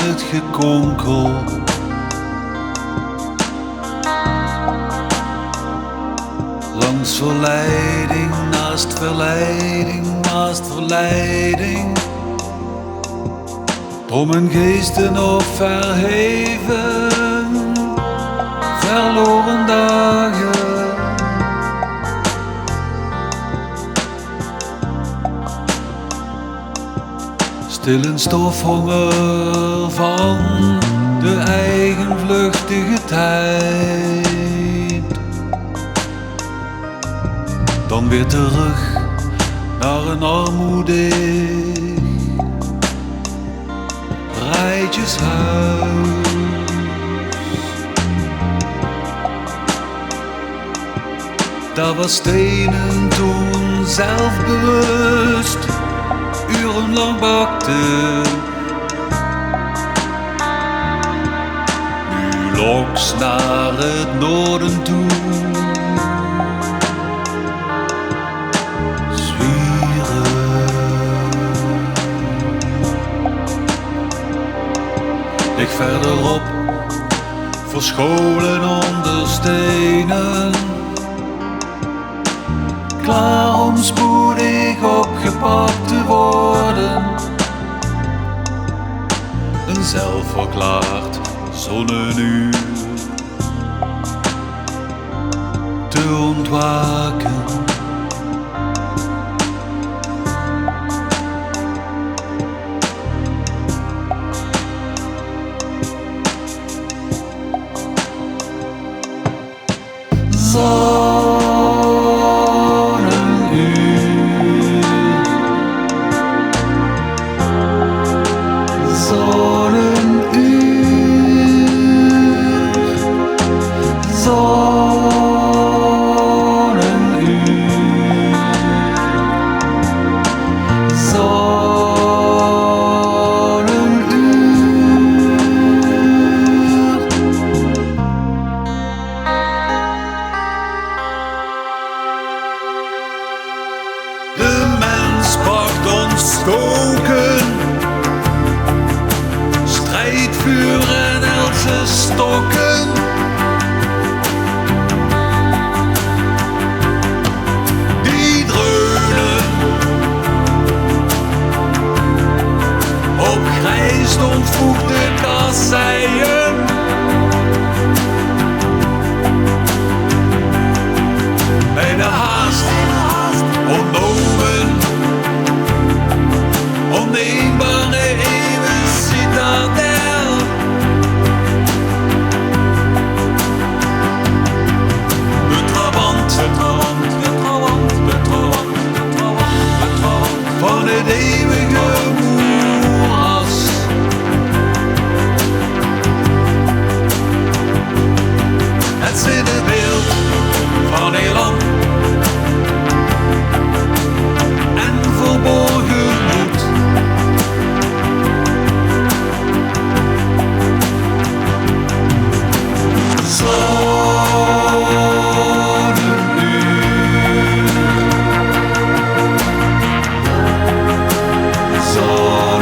het gekonkel. Langs verleiding, naast verleiding, naast verleiding. Drommen geesten op verheven, verloren dagen. Stil een stofhonger van de eigen vluchtige tijd. Dan weer terug naar een armoedig rijtjeshuis. Daar was stenen toen zelfbewust urenlang bakte. Nu loks naar het noorden toe. Lig verderop, verscholen onder stenen, klaar om spoedig opgepakt te worden. Een zelfverklaard zonnenuur te ontwaken. Zonnenuur, zonnenuur, zonnenuur, zonnenuur. De mens bracht ons stoken, strijdvuur en else stokken. Die dreunen op grijs ontvoegde kasseien. Bij de haast ontnomen, onneembare eeuwen citadel. De trabant, de trabant, de trabant, de trabant, de trabant, de trabant van het eeuwige moeras. Het zinnebeeld van elan en verborgen moed. Zonnenuur, zonnenuur,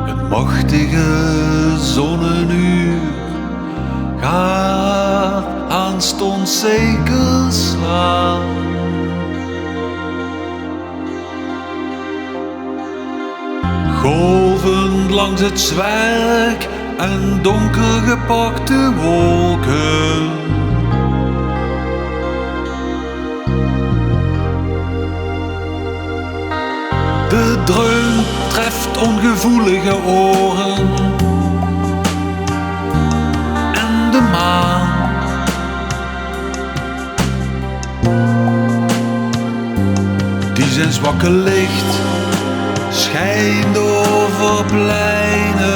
Het machtige zonnenuur gaat aanstonds zeker slaan. Golvend langs het zwerk en donker gepakte wolken. De dreun treft ongevoelige oren. zwakke licht schijnt over pleinen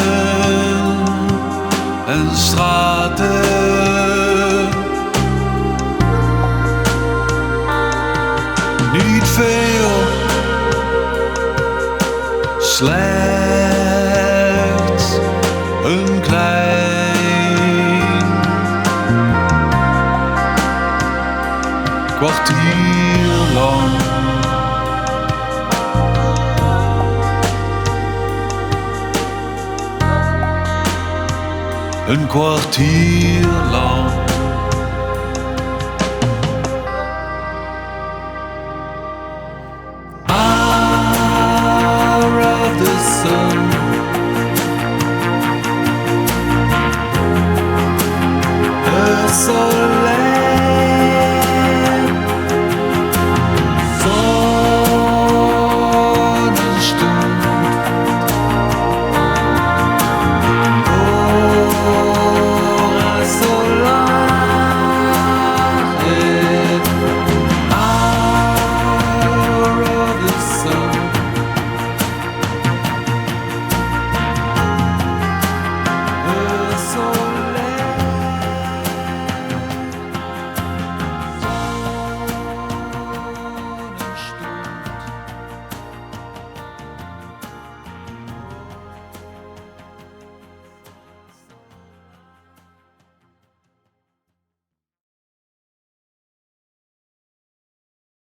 en straten. Niet veel, slechts een klein kwartier lang. Een kwartier lang.